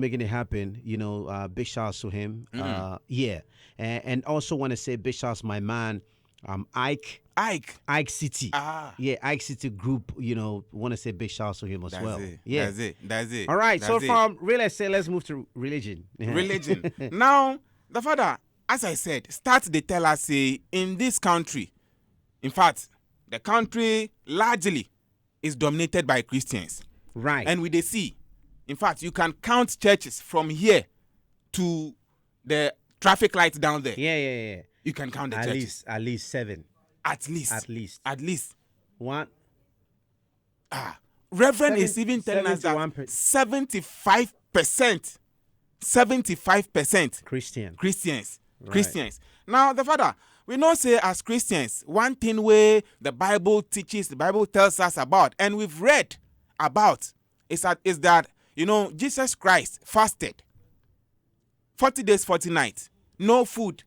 making it happen. Big shouts to him. Yeah, and also want to say big shouts to my man, Ike. Ike City. Yeah, Ike City Group. Want to say big shouts to him as well. Yeah, That's it. All right. That's So it. from real estate, let's move to religion. Religion. Now, the father, as I said, start they tell us say in this country, in fact, the country largely is dominated by Christians. Right. And we they see, in fact, you can count churches from here to the traffic lights down there. Yeah. You can count the churches. At least 7. At least. One. Reverend is even telling us that 75% Christians. Right. Christians. Now, the father, we know say as Christians, one thing where the Bible teaches, the Bible tells us about, and we've read about, is that Jesus Christ fasted 40 days, 40 nights, no food,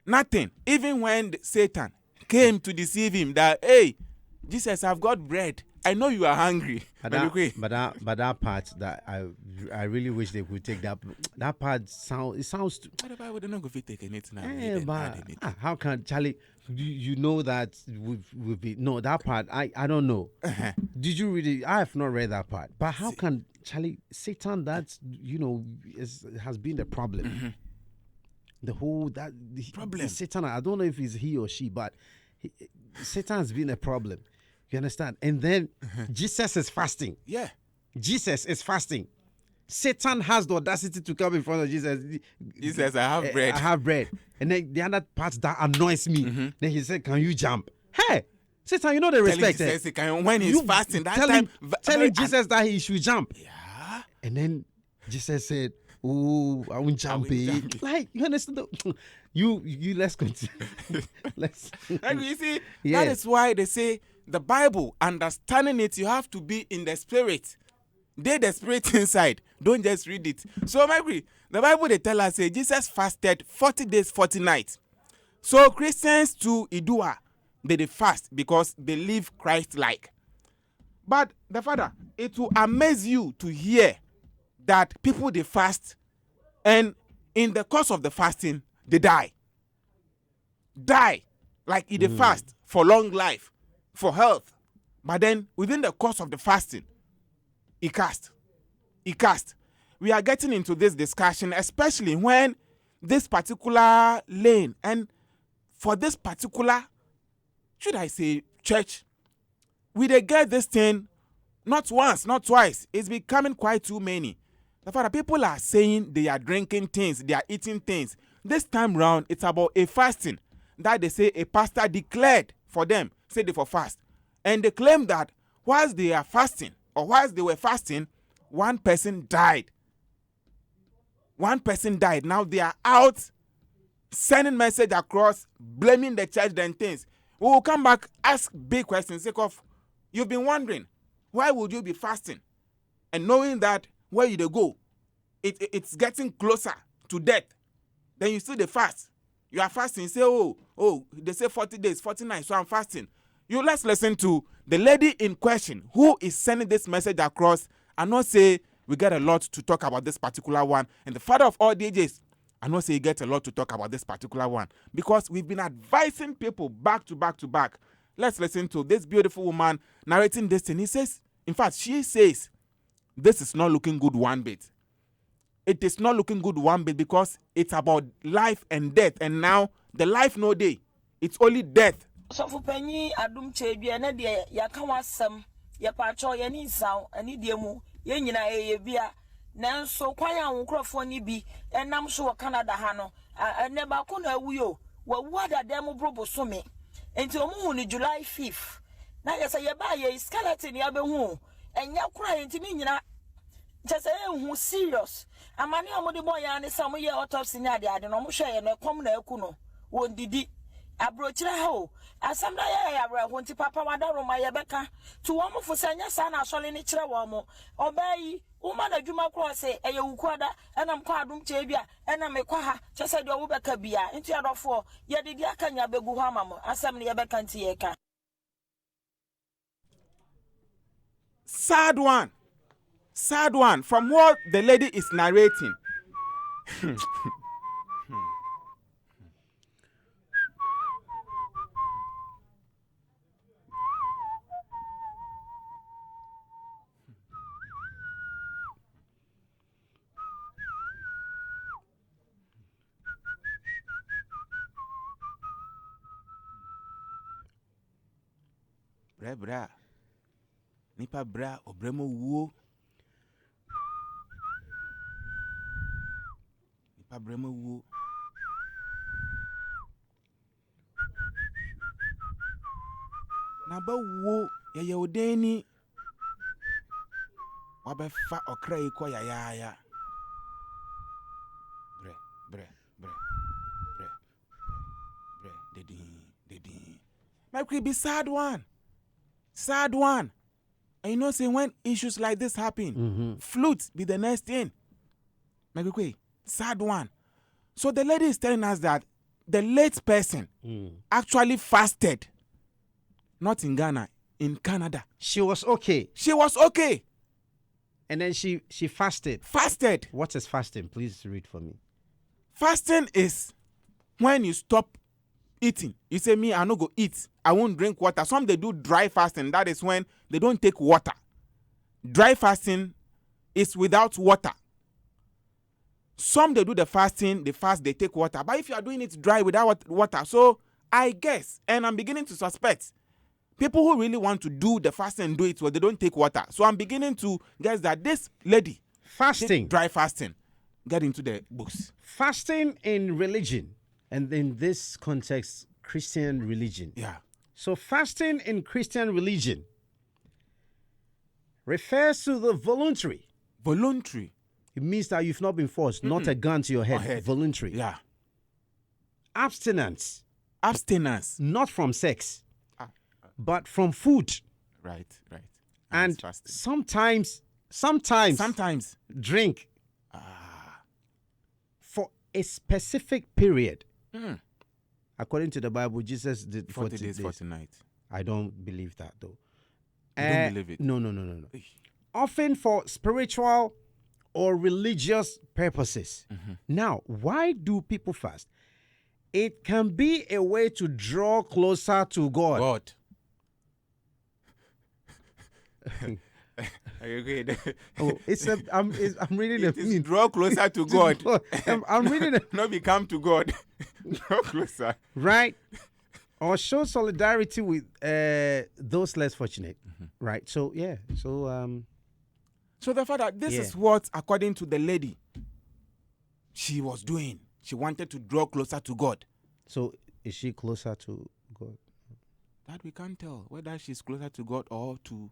nothing. Even when Satan came to deceive him that, hey, Jesus, I've got bread. I know you are hungry. But that part that I really wish they could take that part sounds. But the Bible don't go fit taking it now. But how can Charlie? You know that we've been no that part. I don't know. Did you really? I have not read that part. But how can Charlie Satan that has been the problem? Mm-hmm. The whole problem. Satan. I don't know if it's he or she, but Satan has been a problem. You understand? And then Jesus is fasting. Yeah. Jesus is fasting. Satan has the audacity to come in front of Jesus. Jesus, I have bread. I have bread. And then the other part that annoys me. Mm-hmm. Then he said, can you jump? Hey, Satan, the respect. When he's fasting, that time. Telling Jesus that he should jump. Yeah. And then Jesus said, oh, I won't jump. Like, you understand? You let's continue. And you see, that is why they say, the Bible, understanding it, you have to be in the spirit. The spirit inside. Don't just read it. So maybe the Bible they tell us Jesus fasted 40 days, 40 nights. So Christians too, Idua, they fast because they live Christ-like. But the father, it will amaze you to hear that people they fast, and in the course of the fasting, they die. Like they fast for long life, for health, but then within the course of the fasting, he cast. We are getting into this discussion, especially when this particular lane and for this particular, should I say, church, we they get this thing not once, not twice. It's becoming quite too many. The father, people are saying they are drinking things, they are eating things. This time round, it's about a fasting that they say a pastor declared for them. Say they for fast, and they claim that whilst they are fasting or whilst they were fasting, one person died. Now they are out sending message across, blaming the church and things. We will come back, ask big questions. Sake of you've been wondering, why would you be fasting, and knowing that where you they go, it's getting closer to death. Then you still the fast. You are fasting. You say, oh, they say 40 days, 49, so I'm fasting. Let's listen to the lady in question who is sending this message across, and not say we get a lot to talk about this particular one. And the father of all DJs, I not say you get a lot to talk about this particular one, because we've been advising people back to back. Let's listen to this beautiful woman narrating this thing. She says, this is not looking good one bit. It is not looking good one bit because it's about life and death. And now the life no day. It's only death. So for penny adum chebia na de yaka wasam ya pacho ya ni saw ani de mu ye nyina ye bia nanso kwan a wonkrofo ni bi enam so Canada ha no ne ba ko na awuyo wa wada dem brobo so me enti omu ni July 5th na ya say ye ba ye skeleton ya be hu enya kura enti ni nyina just hu serious amani amode boy ya ne sam ye autopsy ni ade no mo hwe ye no kom na aku no won didi abrochira ha o asamda ya abra honti papa wadaro ma ye beka to wo mo fusanya sa na asole ni kire wo mo obayi uma na dwuma kro se eye wukwada enam kwa adum chebia enam ekwa ha chese de wo beka bia nti adofo ye didi akanya begu ho amamo asam ne ye beka nti ye ka. Sad Sad one. From what the lady is narrating. Bra. Nipa bra obremo wuo. Nipa bremo wuo. Na ba wuo ye odeni. Wabefa okra iko ya. Bre. Dedi. My could be sad one. And you know, say when issues like this happen, flute be the next thing. My could sad one. So the lady is telling us that the late person actually fasted. Not in Ghana, in Canada. She was okay. And then she fasted. What is fasting? Please read for me. Fasting is when you stop eating. You say, me, I no go eat. I won't drink water. Some they do dry fasting. That is when they don't take water. Dry fasting is without water. Some they do the fasting, they fast, they take water. But if you are doing it dry without water, so I guess, and I'm beginning to suspect, people who really want to do the fasting and do it well, they don't take water. So I'm beginning to guess that this lady fasting, dry fasting, get into the books. Fasting in religion, and in this context, Christian religion. Yeah. So fasting in Christian religion refers to the voluntary. It means that you've not been forced, not a gun to your head. Voluntary. Yeah. Abstinence. Not from sex, but from food. Right. And sometimes drink. For a specific period. According to the Bible, Jesus did 40 days, 40 nights. I don't believe that, though. You don't believe it? No. Often for spiritual or religious purposes. Now, why do people fast? It can be a way to draw closer to God. Are you okay? I'm reading the meaning. Draw closer to God. I'm reading it. Not become to God. Draw closer. Right? Or show solidarity with those less fortunate. Right? So, yeah. So the fact that this is what, according to the lady, she was doing. She wanted to draw closer to God. So is she closer to God? That we can't tell whether she's closer to God or to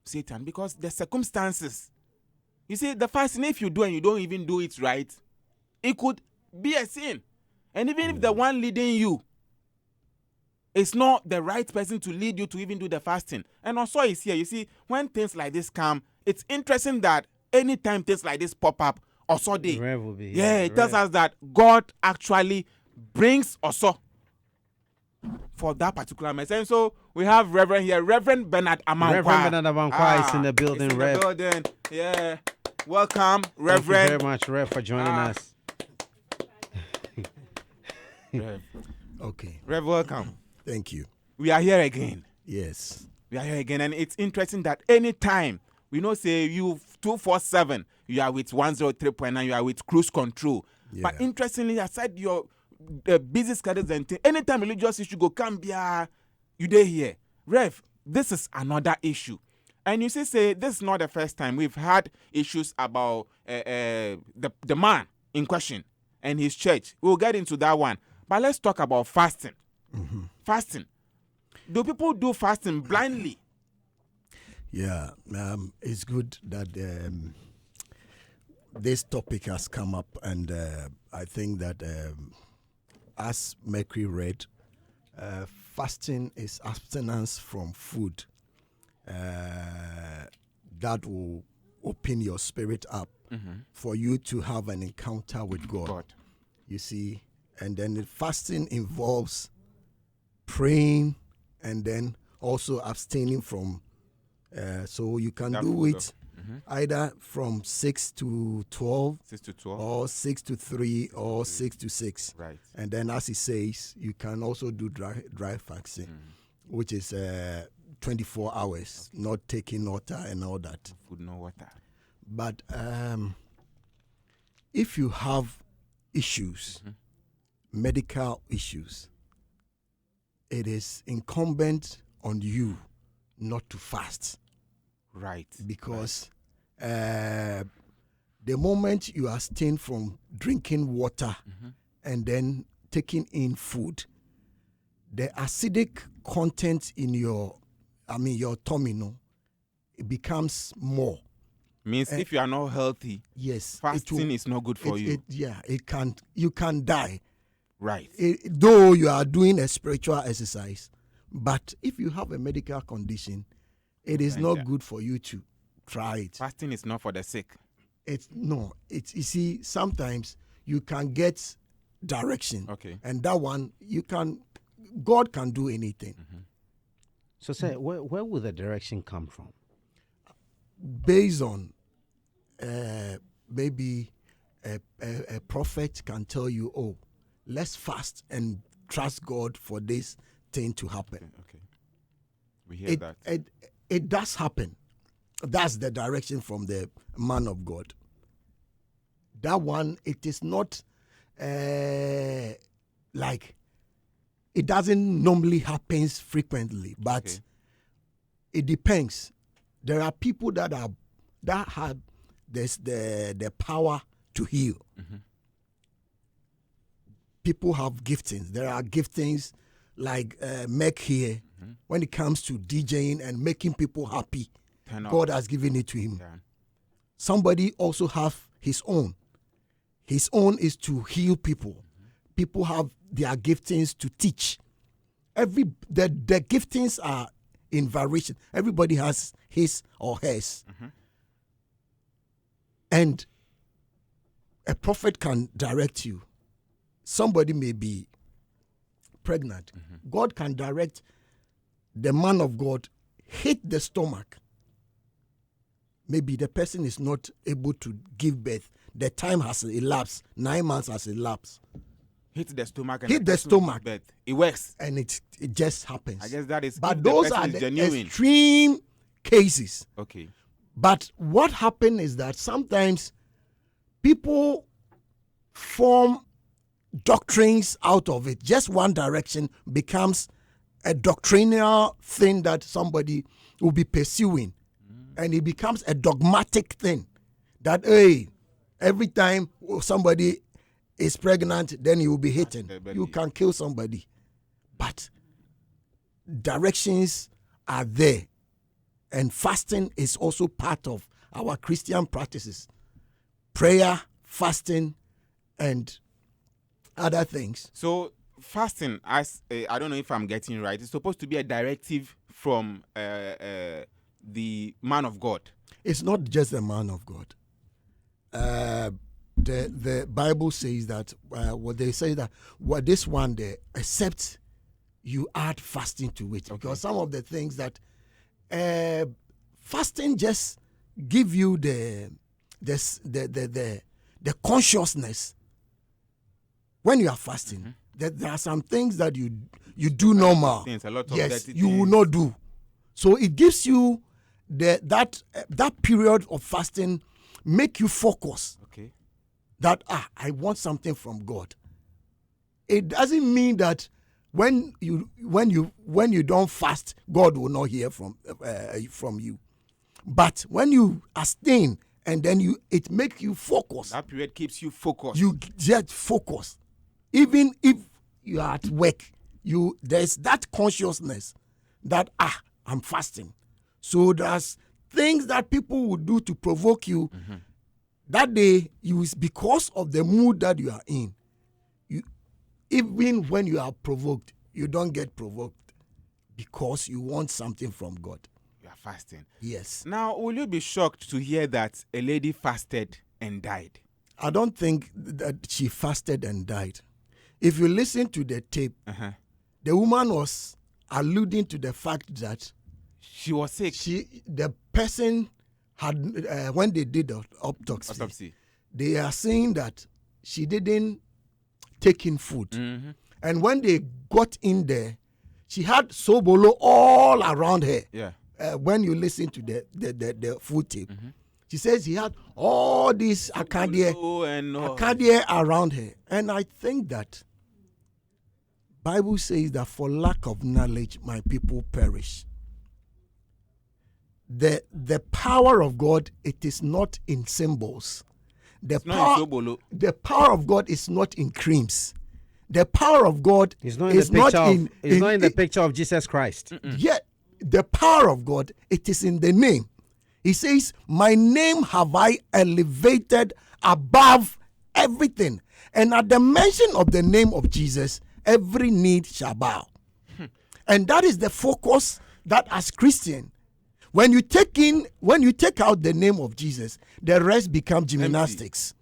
Satan, because the circumstances. You see, the fasting, if you do and you don't even do it right, it could be a sin. And even if the one leading you is not the right person to lead you to even do the fasting. And also is here, you see, when things like this come, it's interesting that anytime things like this pop up, also it tells us that God actually brings also for that particular message. And so we have Reverend here, Reverend Bernard Amankwa. Is in the building, Yeah. Welcome, Reverend. Thank you very much, Rev, for joining us. Rev. Okay. Rev, welcome. Thank you. We are here again. Yes. We are here again, and it's interesting that anytime we know, say you 247, you are with 103.9, you are with cruise control. Yeah. But interestingly, aside your busy schedules and things, anytime religious issue go come here, you there here. Rev, this is another issue. And you say this is not the first time we've had issues about the man in question and his church. We'll get into that one. But let's talk about fasting. Fasting. Do people do fasting blindly? Yeah, it's good that this topic has come up, and I think that as Mercury read, fasting is abstinence from food that will open your spirit up for you to have an encounter with God. You see, and then the fasting involves praying and then also abstaining from. So you can do it either from 6 to 12, 6 to 12, or 6 to 3, or 6 to 6. Right. And then, as he says, you can also do dry fasting, which is 24 hours, not taking water and all that. Food, no water. But if you have issues, medical issues, it is incumbent on you not to fast. Right. Because the moment you abstain from drinking water and then taking in food, the acidic content in your tummy, it becomes more. Means if you are not healthy, yes, fasting is not good for you. You can die. Right. Though you are doing a spiritual exercise, but if you have a medical condition, it is not good for you to try it. Fasting is not for the sick. You see, sometimes you can get direction. Okay. And that one, God can do anything. So, say, where will the direction come from? Based on maybe a prophet can tell you, oh, let's fast and trust God for this thing to happen. Okay. We hear that. It does happen. That's the direction from the man of God. That one, it is not like, it doesn't normally happen frequently, but it depends. There are people that have the power to heal. People have giftings. There are giftings like Meg here. When it comes to DJing and making people happy, God has given it to him. Yeah. Somebody also have his own. His own is to heal people. People have their giftings to teach. The giftings are in variation. Everybody has his or hers. And a prophet can direct you. Somebody may be pregnant. God can direct the man of God, hit the stomach. Maybe the person is not able to give birth. The time has elapsed. 9 months has elapsed. Hit the stomach. And Hit the stomach. It works. And it just happens. I guess that is. But those are the genuine. extreme cases. Okay. But what happened is that sometimes people form doctrines out of it. Just one direction becomes a doctrinal thing that somebody will be pursuing. And it becomes a dogmatic thing that, hey, every time somebody is pregnant, then you will be hitting. You can kill somebody. But directions are there. And fasting is also part of our Christian practices. Prayer, fasting, and other things. So fasting, as I don't know if I'm getting it right, it's supposed to be a directive from the man of God. It's not just the man of God. The Bible says that this one there, except you add fasting to it, because some of the things that fasting just give you the consciousness when you are fasting. That there are some things that you do normal. A lot of yes, dirty you will things. not do. So it gives you that period of fasting, make you focus. Okay. That I want something from God. It doesn't mean that when you don't fast, God will not hear from you. But when you abstain and then it makes you focus. That period keeps you focused. You get focused. Even if you are at work, there's that consciousness that I'm fasting. So there's things that people would do to provoke you. That day, because of the mood that you are in, even when you are provoked, you don't get provoked because you want something from God. You are fasting. Yes. Now, will you be shocked to hear that a lady fasted and died? I don't think that she fasted and died. If you listen to the tape, the woman was alluding to the fact that she was sick. The person had when they did the autopsy, they are saying that she didn't take in food. Mm-hmm. And when they got in there, she had sobolo all around her. Yeah. When you listen to the food tape, she says he had all these Acadia around her. And I think that Bible says that for lack of knowledge, my people perish. The power of God, it is not in symbols. The power of God is not in creams. The power of God is not in the picture of Jesus Christ. Yet the power of God, it is in the name. He says, my name have I elevated above everything. And at the mention of the name of Jesus, every need shall bow. And that is the focus that as Christian, when you take out the name of Jesus, the rest become gymnastics.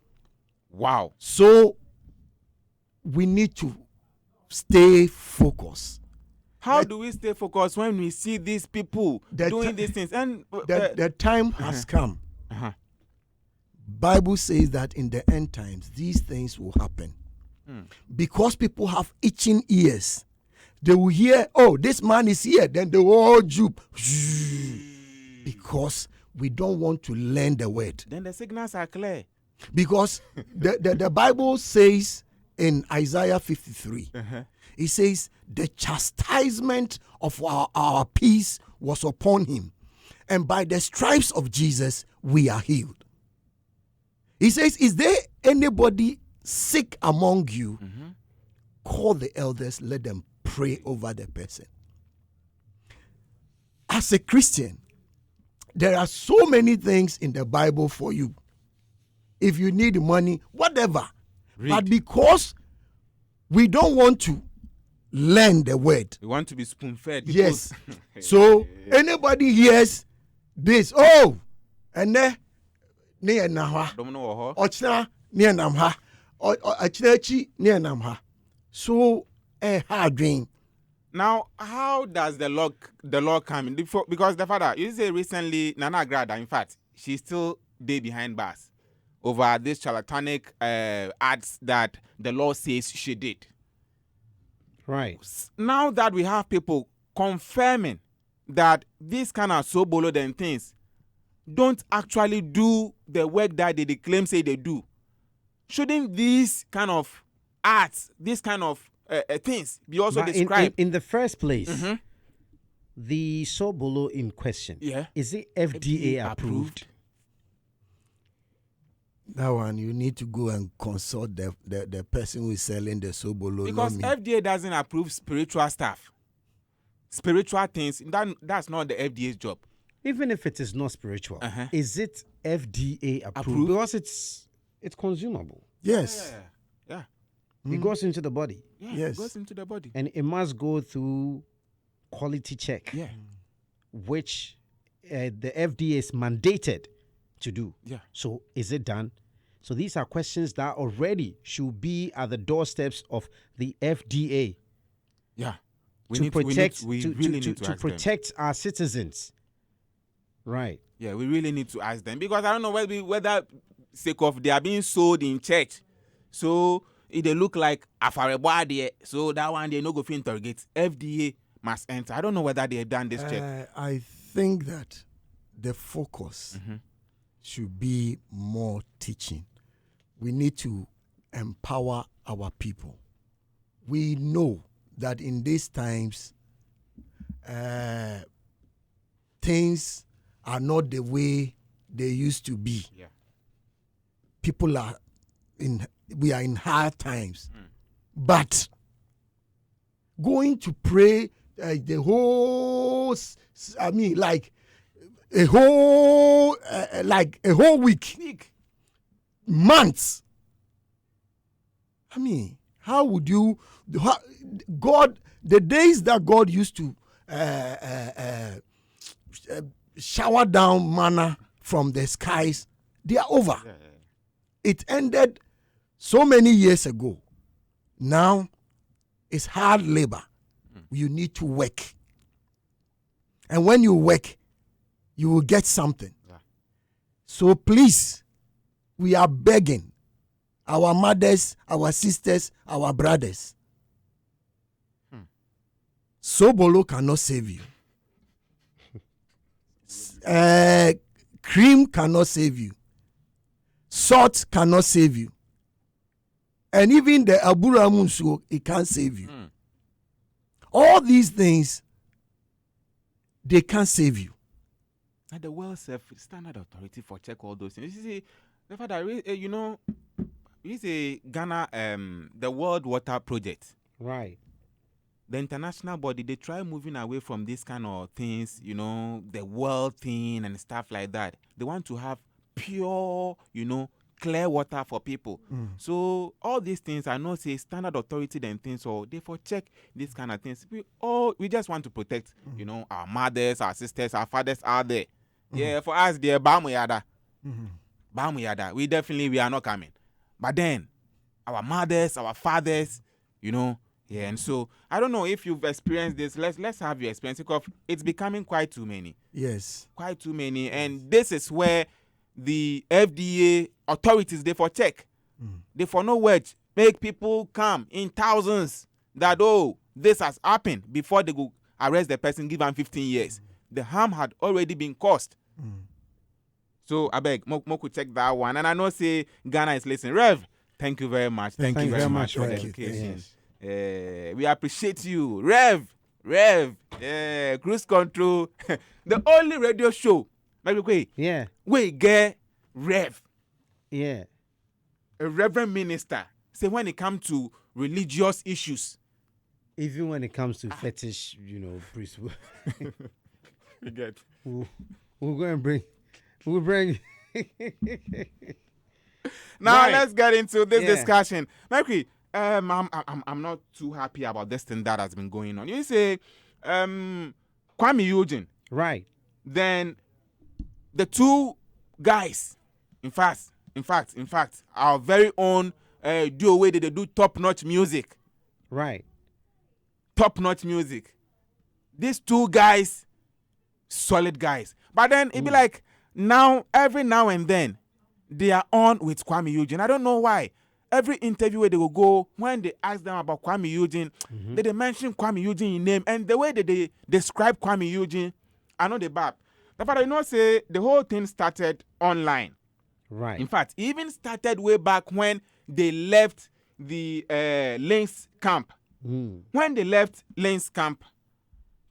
Wow. So we need to stay focused. How do we stay focused when we see these people doing these things? And the time has come. Bible says that in the end times, these things will happen. Because people have itching ears. They will hear, oh, this man is here. Then they will all juke. Because we don't want to learn the word. Then the signals are clear. Because the Bible says in Isaiah 53, it says, the chastisement of our peace was upon him. And by the stripes of Jesus, we are healed. He says, is there anybody sick among you? Call the elders, let them pray over the person. As a Christian, there are so many things in the Bible for you. If you need money, whatever. Read. But because we don't want to learn the word. We want to be spoon-fed. Yes. So anybody hears this, oh, and then near Naha, Ochna near Namha, or Achinachi near Namha. So a hard dream. Now, how does the law come in? Because the father, you say recently, Nana Grada, in fact, she's still day behind bars over this charlatanic ads that the law says she did. Right. Now that we have people confirming that these kind of sobolo and things don't actually do the work that they claim say they do, shouldn't these kind of arts, these kind of things be also described? In the first place, the sobolo in question, is it FDA approved? That one, you need to go and consult the person who is selling the sobolo. Because FDA doesn't approve spiritual stuff. Spiritual things, that's not the FDA's job. Even if it is not spiritual, is it FDA approved? Because it's consumable. Yes. Yeah. It goes into the body. Yeah, yes. It goes into the body. And it must go through quality check. Yeah. Which the FDA is mandated to do. Yeah. So is it done? So these are questions that already should be at the doorsteps of the FDA. Yeah. We really need to protect our citizens. Right. Yeah, we really need to ask them, because I don't know whether sake of they are being sold in church. So if they look like Afareboa, so that one they no go to interrogate. FDA must enter. I don't know whether they have done this check. I think that the focus should be more teaching. We need to empower our people. We know that in these times, things are not the way they used to be. Yeah. We are in hard times. But going to pray the whole, like a whole week, months. How would you, God, the days that God used to shower down manna from the skies, they are over. Yeah. It ended so many years ago. Now it's hard labor. You need to work. And when you work, you will get something. Yeah. So please, we are begging our mothers, our sisters, our brothers. Sobolo cannot save you. Cream cannot save you. Salt cannot save you. And even the aburamunso, it can't save you. All these things, they can't save you. And the World Standard Authority for check all those things. You see, the fact that you say Ghana, the World Water Project. Right. The international body, they try moving away from this kind of things, the world thing and stuff like that. They want to have pure, clear water for people. So all these things are not say standard authority and things, so they for check these kind of things. We just want to protect, our mothers, our sisters, our fathers out there. Yeah, for us, they're Bamuyada. Bamuyada. We are not coming. But then, our mothers, our fathers, yeah, and so I don't know if you've experienced this. Let's have your experience, because it's becoming quite too many. Yes. Quite too many. And this is where the FDA authorities, they for check. They for no word make people come in thousands that, this has happened, before they go arrest the person, give them 15 years. The harm had already been caused. So I beg, Mo could check that one. And I know say Ghana is listening. Rev, thank you very much. Thank you very much for the education. We appreciate you. Rev, Cruise Control. The only radio show, Yeah. we get Rev. Yeah. A reverend minister. Say when it comes to religious issues. Even when it comes to fetish, priest, You get. we'll go and bring. We'll bring. Now Right. let's get into this Yeah. discussion. Mercury, I'm not too happy about this thing that has been going on. You say, Kwame Eugene. Right. Then the two guys, in fact, our very own duo way they do top-notch music. Right. Top-notch music. These two guys, solid guys. But then it be like, every now and then, they are on with Kwame Eugene. I don't know why. Every interview where they will go, when they ask them about Kwame Eugene, they mention Kwame Eugene in name. And the way that they describe Kwame Eugene, I know the bad. But I say the whole thing started online. Right. In fact, even started way back when they left the Lynx camp. When they left Lynx camp,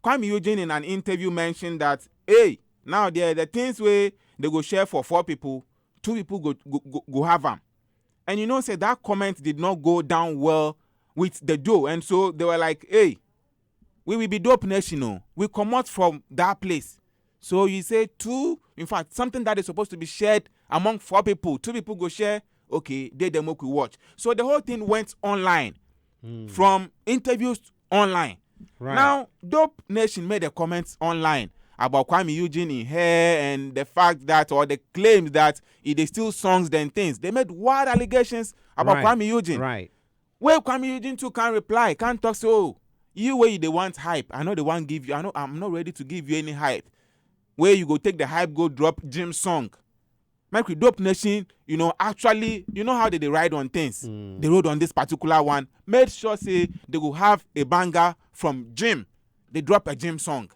Kwame Eugene in an interview mentioned that, now the things where they go share for 4 people, 2 people go have them. And say that comment did not go down well with the duo. And so they were like, we will be dope nation. We come out from that place. So you say 2, in fact, something that is supposed to be shared among 4 people, 2 people go share, okay, they demo could watch. So the whole thing went online, from interviews online. Right. Now, Dope Nation made a comments online about Kwame Eugene in hair and the fact that, or the claims that they steal songs and things. They made wild allegations about Kwame Eugene. Right. Well, Kwame Eugene too can't reply, can't talk. So you where they want hype, I know they want give you. I know I'm not ready to give you any hype. Where you go take the hype, go drop Jim's song. Mike with Dope Nation, actually, how they ride on things. They rode on this particular one. Made sure say they will have a banger from Jim. They drop a Jim song.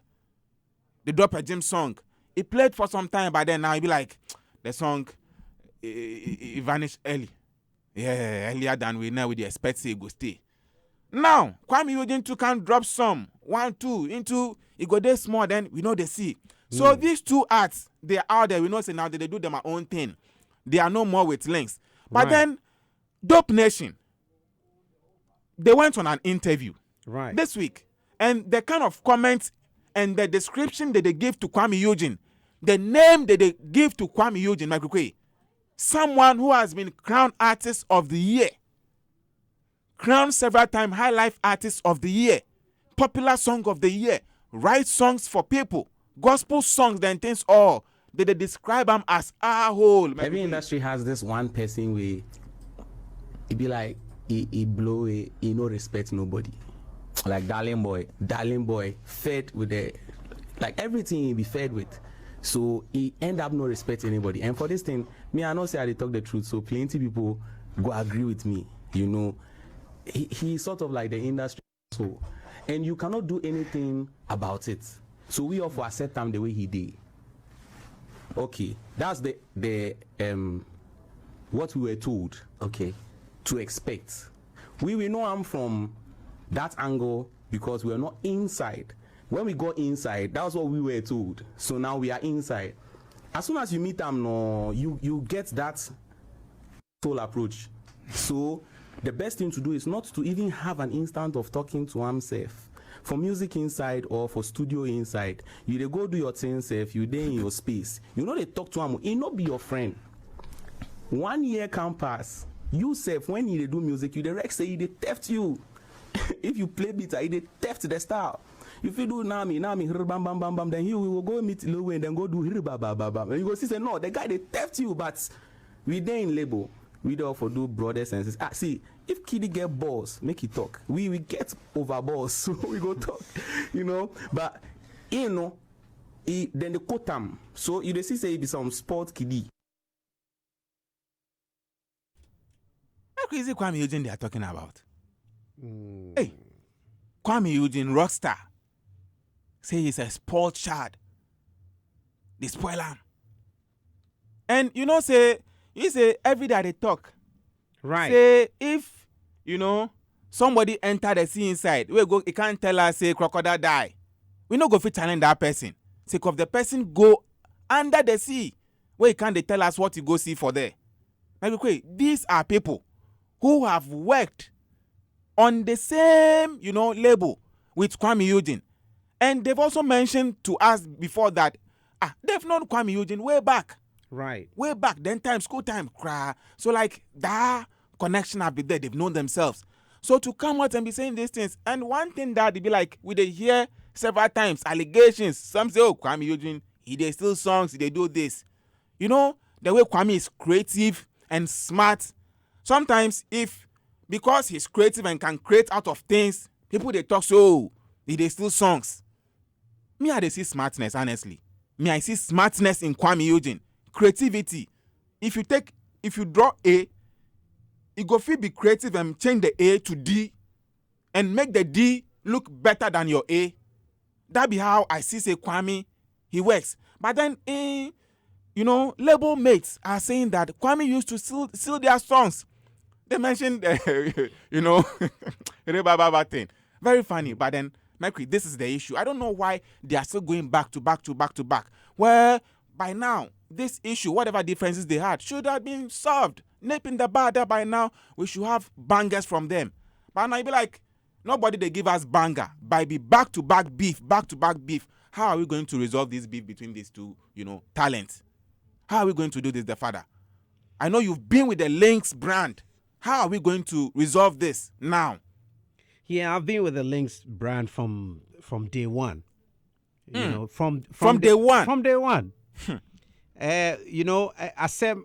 It played for some time, but then now it be like the song it vanished early. Yeah, earlier than we know. We expect say it go stay. Now, Kwame Eugene too can drop some 1, 2 into it go there small. Then we know they see. So these 2 arts, they are out there. We know say now they do them their own thing. They are no more with links. But then Dope Nation, they went on an interview this week, and the kind of comments and the description that they give to Kwame Eugene, the name that they give to Kwame Eugene, Michael Quay, someone who has been crowned artist of the year, crowned several times high life artist of the year, popular song of the year, write songs for people, gospel songs, then things all. They describe them as a whole. Every industry has this one person where it be like he blow it, he no respect nobody. Like Darling Boy, fed with the like everything he be fed with. So he end up not respecting anybody. And for this thing, me, I know say I talk the truth, so plenty people go agree with me. You know, he's sort of like the industry. So, and you cannot do anything about it. So we offer accept him the way he did. Okay, that's the what we were told. Okay, to expect. We will know I'm from that angle because we are not inside. When we go inside, that's what we were told. So now we are inside. As soon as you meet them, no, you get that soul approach. So the best thing to do is not to even have an instant of talking to himself. For music inside or for studio inside, you dey go do your thing self, you dey in your space. You know they talk to him, he not be your friend. 1 year can pass. You self, when you dey do music, you direct say he dey theft you. If you play beat, he dey theft the style. If you do Nami, bam, bam, bam, bam, then he will go meet Lil Wayne, then go do bam, bam, bam, bam. And you go see, say, no, the guy, they theft you, but we there in label. We don't for do brothers and sisters. See, if Kiddy get balls, make it talk. We get over balls, so we go talk, you know. But, you know, then the quote him. So you see, say, it be some sport Kiddy. How crazy Kwame Eugene they are talking about? Hey, Kwame Eugene, rockstar. Say he's a sport child. They spoil him. And you know, say every day they talk. Right. Say if you know somebody enter the sea inside, we go. He can't tell us say crocodile die. We no go fit challenge that person. Say if the person go under the sea, where can't they tell us what you go see for there? Like, these are people who have worked on the same label with Kwame Eugene. And they've also mentioned to us before that they've known Kwame Eugene way back. Right. Way back, then time, school time, cry. So like that connection have been there, they've known themselves. So to come out and be saying these things, and one thing that they be like, we they hear several times, allegations. Some say, oh, Kwame Eugene, they steal songs, they do this. You know, the way Kwame is creative and smart. Sometimes because he's creative and can create out of things, people they talk so, they steal songs. Me, I see smartness, honestly. Me, I see smartness in Kwame Eugene. Creativity. If you draw A, it go fit be creative and change the A to D and make the D look better than your A. That be how I see say Kwame, he works. But then, label mates are saying that Kwame used to steal their songs. They mentioned, Rebaba thing. Very funny, but then, Mikey, this is the issue. I don't know why they are still going back to back to back to back. Well, by now, this issue, whatever differences they had, should have been solved. Nip in the bud by now, we should have bangers from them. But now you be like, nobody they give us banger. By be back to back beef. How are we going to resolve this beef between these two, talents? How are we going to do this, the father? I know you've been with the Lynx brand. How are we going to resolve this now? Yeah, I've been with the Lynx brand from day one. From day one. From day one. Asem's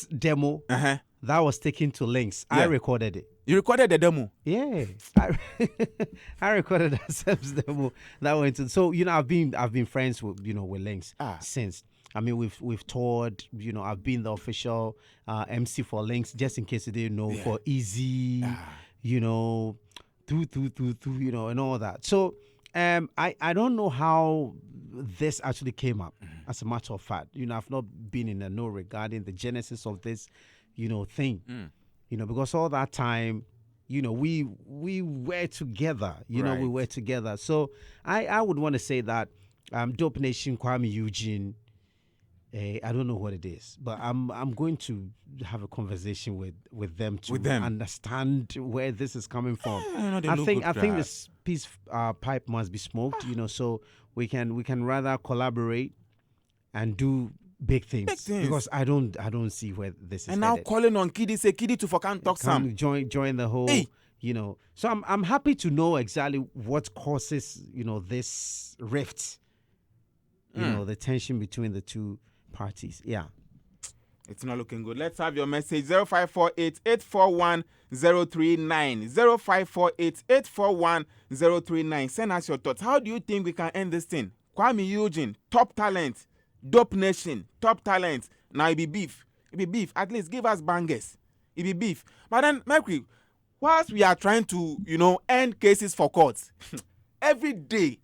demo that was taken to Lynx. Yeah. I recorded it. You recorded the demo? Yeah, I recorded Asem's demo that went to. So I've been friends with with Lynx since. I mean, we've toured. I've been the official MC for Lynx, just in case you didn't know, for Easy. Through, and all that. So, I don't know how this actually came up. As a matter of fact, I've not been in the know regarding the genesis of this, thing. Because all that time, we were together. Right. We were together. So I would want to say that Dope Nation, Kwame Eugene. I don't know what it is, but I'm going to have a conversation with them to understand where this is coming from. I think this peace pipe must be smoked, so we can rather collaborate and do big things. Because I don't see where this is. And now headed. Calling on Kiddy, say Kiddy to fucking talk some. Join the whole. Hey. So I'm happy to know exactly what causes this rift. The tension between the two parties. Yeah. It's not looking good. Let's have your message. 0548-841-039. 0548-841-039. Send us your thoughts. How do you think we can end this thing? Kwame Eugene, top talent. Dope Nation, top talent. Now it be beef. It be beef. At least give us bangers. It be beef. But then, Mercury, whilst we are trying to, end cases for courts, every day,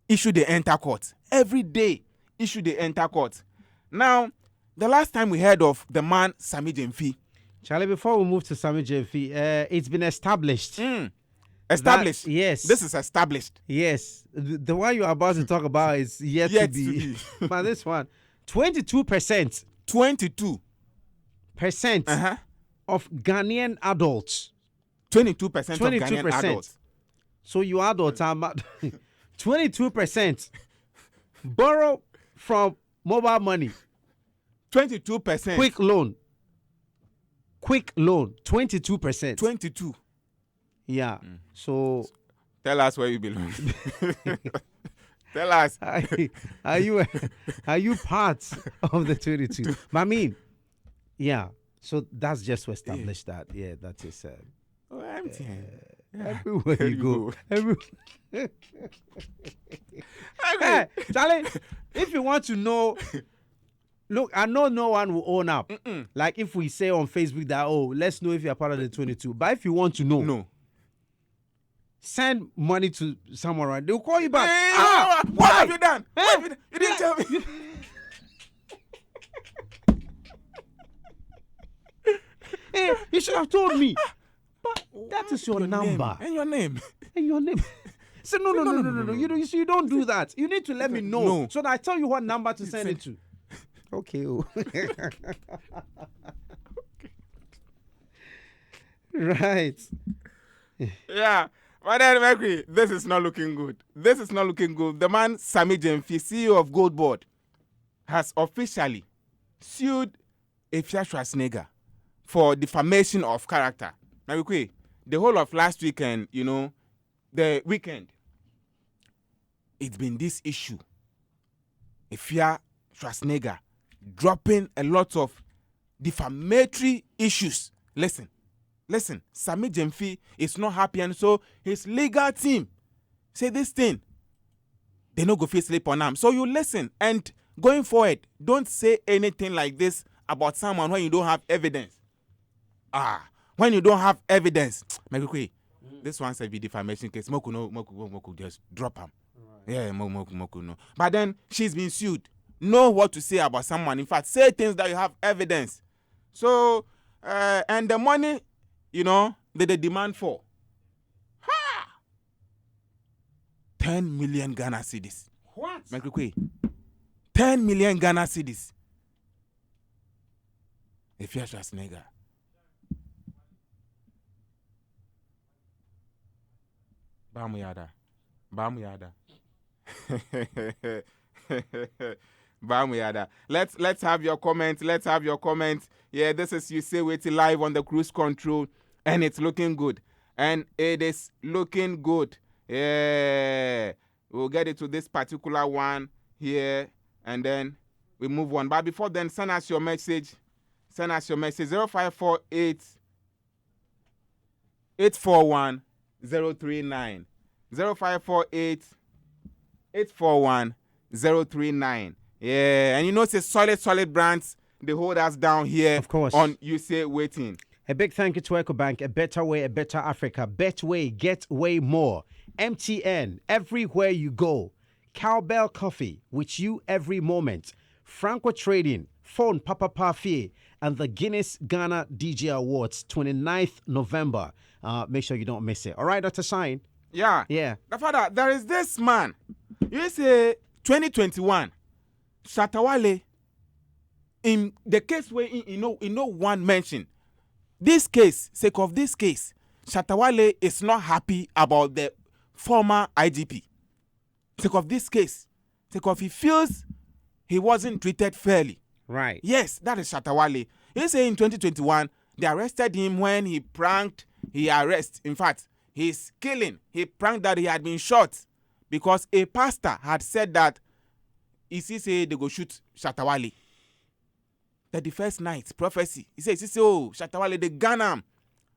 issue they enter court. Every day, issue they enter court. Now, the last time we heard of the man, Sami Jemfi. Charlie, before we move to Sami Jemfi, it's been established. Established? Yes. This is established. Yes. The one you're about to talk about is yet to be. But this one, 22%. 22% of Ghanaian adults. 22% of Ghanaian adults. So you adults are 22% borrow from mobile money. 22%. Quick loan. 22%. 22. Yeah. So tell us where you belong. Tell us. Are you part of the 22? But I mean, yeah. So that's just to establish that. Yeah, that is. Empty. Everywhere you go. Hey, Charlie, if you want to know, look, I know no one will own up. Like if we say on Facebook that, let's know if you're part of the 22. But if you want to know, no. Send money to someone, right? They'll call you back. Hey, what have you done? Hey. You didn't tell me. Hey, you should have told me. But that is your number. And your name. And your name. So no. You don't do that. You need to let me know so that I tell you what number to send it to. Okay. Right. Yeah. But then, Mercury, this is not looking good. The man, Sami Jemfi, CEO of Goldboard, has officially sued Efia Schwarzenegger for defamation of character. Mercury, the whole of last weekend, the weekend, it's been this issue. Efia Schwarzenegger dropping a lot of defamatory issues. Listen, Sami Jemfi is not happy, and so his legal team say this thing, they no go fit sleep on him. So you listen, and going forward, don't say anything like this about someone when you don't have evidence. When you don't have evidence, this one's a defamation case. Moku just drop him. Right. Yeah, Moku no. But then she's been sued. Know what to say about someone. In fact, say things that you have evidence. So, and the money, that they demand for. 10 million Ghana cedis. What? 10 million Ghana cedis. If you're Schwarzenegger. Bamuyada. Bamuyada. Let's have your comments. Yeah, this is Usaywetin live on the cruise control, and it's looking good. Yeah, we'll get it to this particular one here, and then we move on. But before then, send us your message. 0548 841 039. 0548 841 039. Yeah, and it's solid brands. They hold us down here, of course, on Usaywetin. A big thank you to EcoBank, a better way, a better Africa. Betway, get way more. MTN, everywhere you go. Cowbell Coffee, with you every moment. Franco Trading, Phone Papa Parfait, and the Guinness Ghana DJ Awards, 29th November. Make sure you don't miss it. All right, Dr. Shine? Yeah. The father, there is this man. You say 2021, Shatawale, in the case where one mentioned, this case, sake of this case, Shatawale is not happy about the former IGP. Sake of this case, sake of he feels he wasn't treated fairly. Right. Yes, that is Shatawale. He say in 2021, they arrested him when he pranked, in fact, his killing, he pranked that he had been shot because a pastor had said that he say they go shoot Shatawale. The first night, prophecy, he says, Shatawale, they gun him.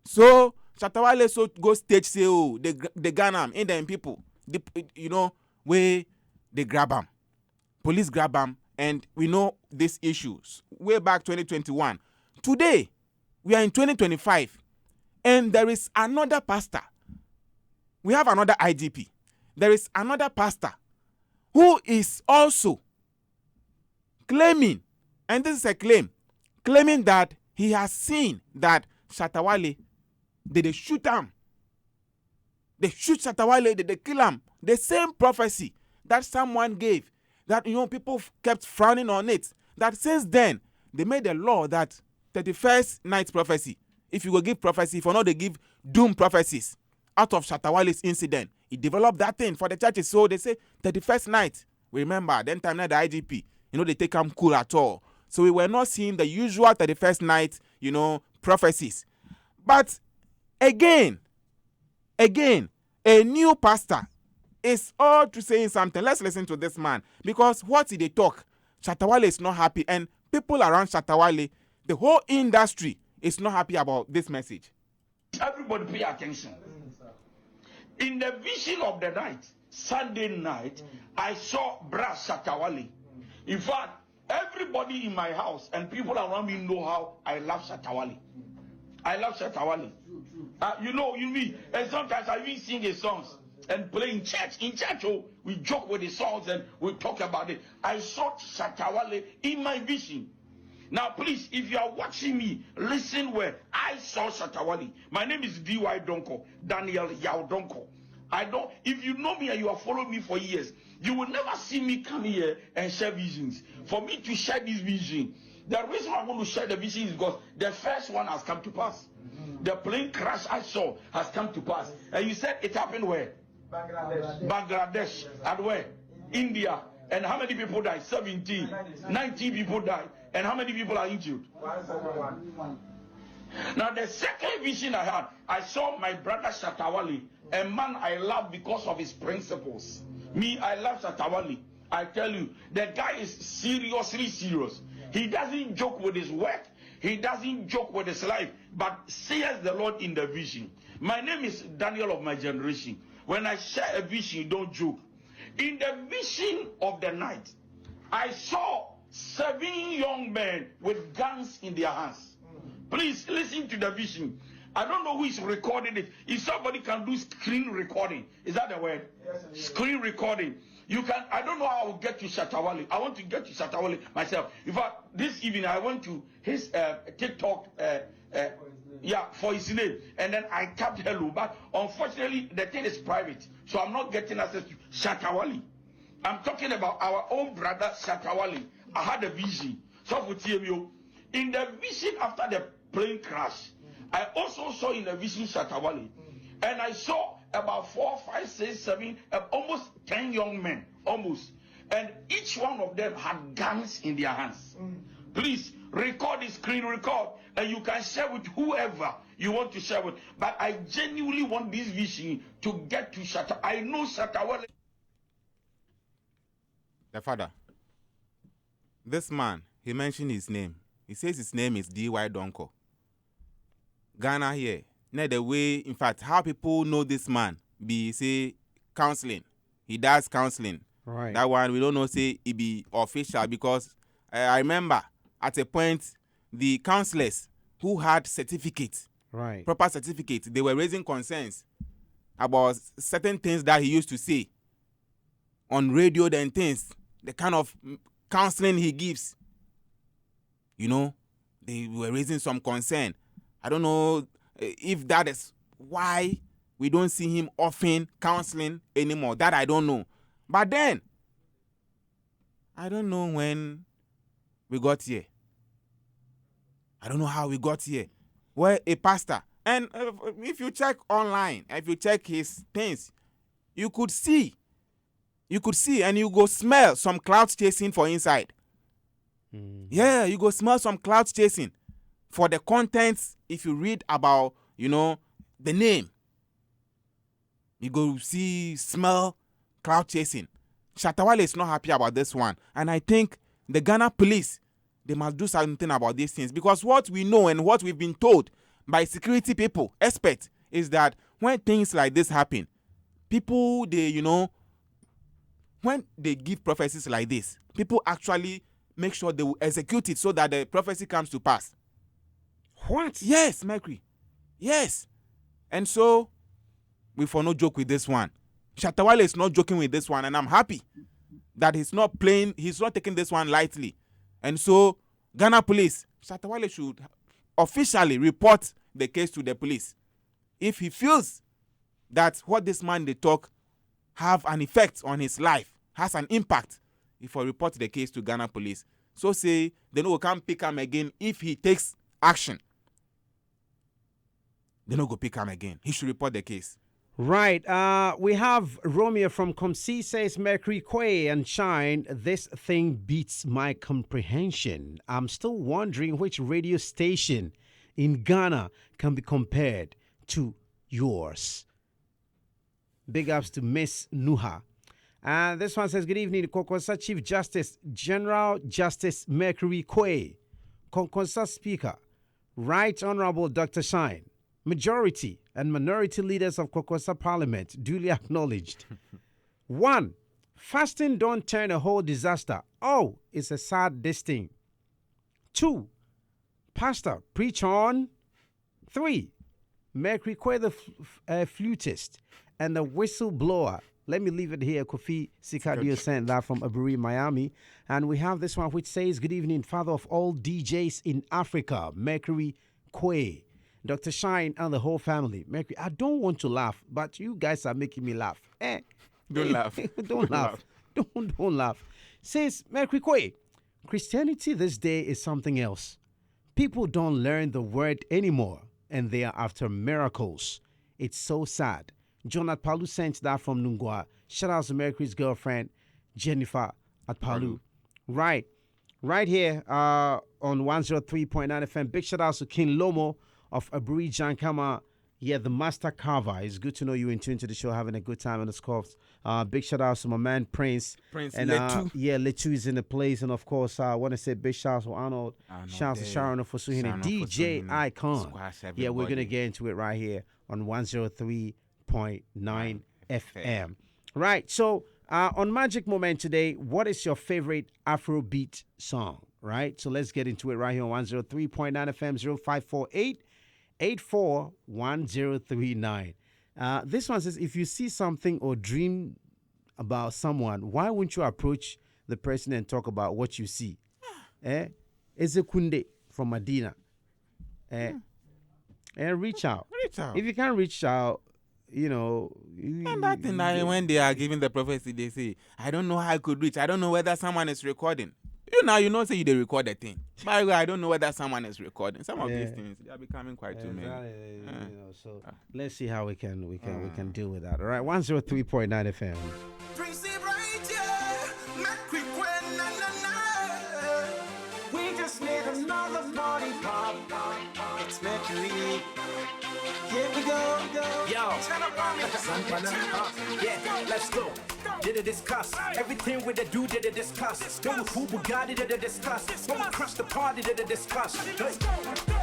So, Shatawale go stage say, they gun him, in them people, where they grab him. Police grab him, and we know these issues way back 2021. Today, we are in 2025, and there is another pastor. We have another IGP. There is another pastor who is also claiming, and this is a claim, claiming that he has seen that Shatawale, they shoot him. They shoot Shatawale, they kill him. The same prophecy that someone gave, that people kept frowning on it. That since then, they made a law that 31st night prophecy, if you go give prophecy, if or not they give doom prophecies out of Shatawale's incident, he developed that thing for the churches. So they say 31st night. We remember, then time now the IGP, they take him cool at all. So we were not seeing the usual 31st night, prophecies. But again, a new pastor is all to saying something. Let's listen to this man, because what did they talk? Shatawale is not happy, and people around Shatawale, the whole industry is not happy about this message. Everybody pay attention. In the vision of the night, Sunday night, I saw Brass Shatawale. In fact, everybody in my house and people around me know how I love Shatawale. I love Shatawale. And sometimes I even sing his songs and play in church. In church, we joke with the songs and we talk about it. I saw Shatawale in my vision. Now, please, if you are watching me, listen where I saw Shatawale. My name is D.Y. Donko, Daniel Yao Donko. If you know me and you have followed me for years, you will never see me come here and share visions. For me to share this vision, the reason I want to share the vision is because the first one has come to pass. The plane crash I saw has come to pass. And you said it happened where? Bangladesh. And where? India. And how many people died? 17. 19 people died. And how many people are injured? Now the second vision I had, I saw my brother Shatawale, a man I love because of his principles. Me, I love Shatawale. I tell you, the guy is seriously serious. He doesn't joke with his work. He doesn't joke with his life, but says the Lord in the vision. My name is Daniel of my generation. When I share a vision, you don't joke. In the vision of the night, I saw 7 young men with guns in their hands. Please listen to the vision. I don't know who is recording it. If somebody can do screen recording, is that the word? Yes, screen recording. You can. I don't know how I will get to Shatawale. I want to get to Shatawale myself. In fact, this evening I went to his TikTok, for his name, and then I tapped hello. But unfortunately, the thing is private, so I'm not getting access to Shatawale. I'm talking about our own brother Shatawale. I had a vision. So for TMU, in the vision after the plane crash, I also saw in the vision Shatawale, and I saw about 4, 5, 6, 7, almost 10 young men, almost, and each one of them had guns in their hands. Please record the screen record, and you can share with whoever you want to share with. But I genuinely want this vision to get to Shatawale. I know Shatawale. The father, this man, he mentioned his name. He says his name is D.Y. Donko. Ghana here. Now the way, in fact, how people know this man be, say, counseling. He does counseling. Right. That one, we don't know, say, it be official, because I remember at a point, the counselors who had certificates, right, proper certificates, they were raising concerns about certain things that he used to say on radio and things, the kind of counseling he gives. They were raising some concern. I don't know if that is why we don't see him often counseling anymore. That I don't know. But then, I don't know when we got here. I don't know how we got here. Where a pastor, and if you check online, if you check his things, you could see, and you go smell some clouds chasing for inside. Yeah, you go smell some clouds chasing for the contents. If you read about, the name, you go smell cloud chasing. Shatawale is not happy about this one. And I think the Ghana police, they must do something about these things, because what we know and what we've been told by security people, experts, is that when things like this happen, people, when when they give prophecies like this, people actually make sure they will execute it so that the prophecy comes to pass. What? Yes, Mercury. Yes. And so, we for no joke with this one. Shatta Wale is not joking with this one, and I'm happy that he's not taking this one lightly. And so, Ghana police, Shatta Wale should officially report the case to the police. If he feels that what this man they talk have an effect on his life, has an impact, if he report the case to Ghana police, so say they no can pick him again if he takes action. They no go pick him again. He should report the case. Right. We have Romeo from Komsi says, Mercury, Quay, and Shine. This thing beats my comprehension. I'm still wondering which radio station in Ghana can be compared to yours. Big ups to Miss Nuha. And this one says, good evening, Konkonsa Chief Justice, General Justice Mercury Quay, Konkonsa Speaker, Right Honorable Dr. Shine, majority and minority leaders of Konkonsa Parliament, duly acknowledged. 1. Fasting don't turn a whole disaster. Oh, it's a sad this thing. 2. Pastor, preach on. 3. Mercury Quay, the flutist and the whistleblower. Let me leave it here. Kofi Sikadio sent that from Aburi, Miami. And we have this one which says, good evening, father of all DJs in Africa, Mercury Quay, Dr. Shine, and the whole family. Mercury, I don't want to laugh, but you guys are making me laugh. Don't laugh. Don't laugh. Don't laugh. Says Mercury Quay, Christianity this day is something else. People don't learn the word anymore, and they are after miracles. It's so sad. John Atpalu sent that from Nungwa. Shout out to Mercury's girlfriend, Jennifer Atpalu. Right here on 103.9 FM. Big shout out to King Lomo of Aburi Jankama. Yeah, the master carver. It's good to know you in tune to the show, having a good time on the scores. Big shout out to my man Prince. And Letu. Letu is in the place. And of course, I want to say big shout out to Arnold. Shout out to Sharon Ofosuhine. DJ Icon. Yeah, we're going to get into it right here on 103.9 FM. Right, so on Magic Moment today, what is your favorite Afrobeat song? Right, so let's get into it right here on 103.9 FM 0548 841039. This one says, if you see something or dream about someone, why won't you approach the person and talk about what you see? Ezekunde from Medina. And reach out. If you can't reach out, you know. And that thing when they are giving the prophecy, they say, I don't know how I could reach. I don't know whether someone is recording. Say they record a thing. By the way, I don't know whether someone is recording. Some of these things, they are becoming quite too many. So let's see how we can deal with that. All right, 103.9 FM. We just need another body pop. It's Mercury. Here we go. Yo. Yeah, let's go. Did it discuss everything with the dude? Did it discuss? When we cool Bugatti? Did it discuss? When we crush the party? Did it discuss?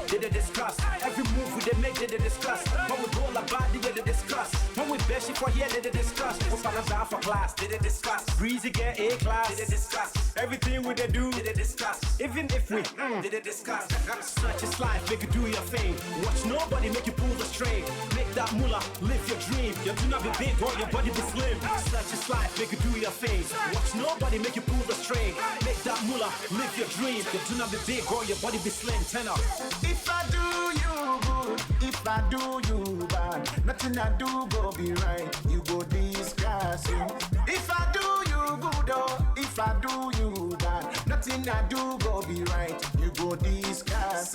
Did it discuss every move we did make? Did it discuss? When we roll our body? Did it discuss? When we bet shit for here? Did it discuss? When we down for class? Did it discuss? Breezy get A class? Did it discuss? Everything we did do? Did it discuss? Even if we did it discuss? Such is life, make you do your thing. Watch nobody make you pull the string. Make that moolah, live your dream. You do not be big or your body be slim. Such is life, make you do your thing. Watch nobody make you pull the string. Make that moolah, live your dream. You do not be big or your body be slim. Turn up. If I do you good, if I do you bad, nothing I do go be right. You go discuss you. If I do you good, oh, if I do you bad, nothing I do go be right. You go discuss.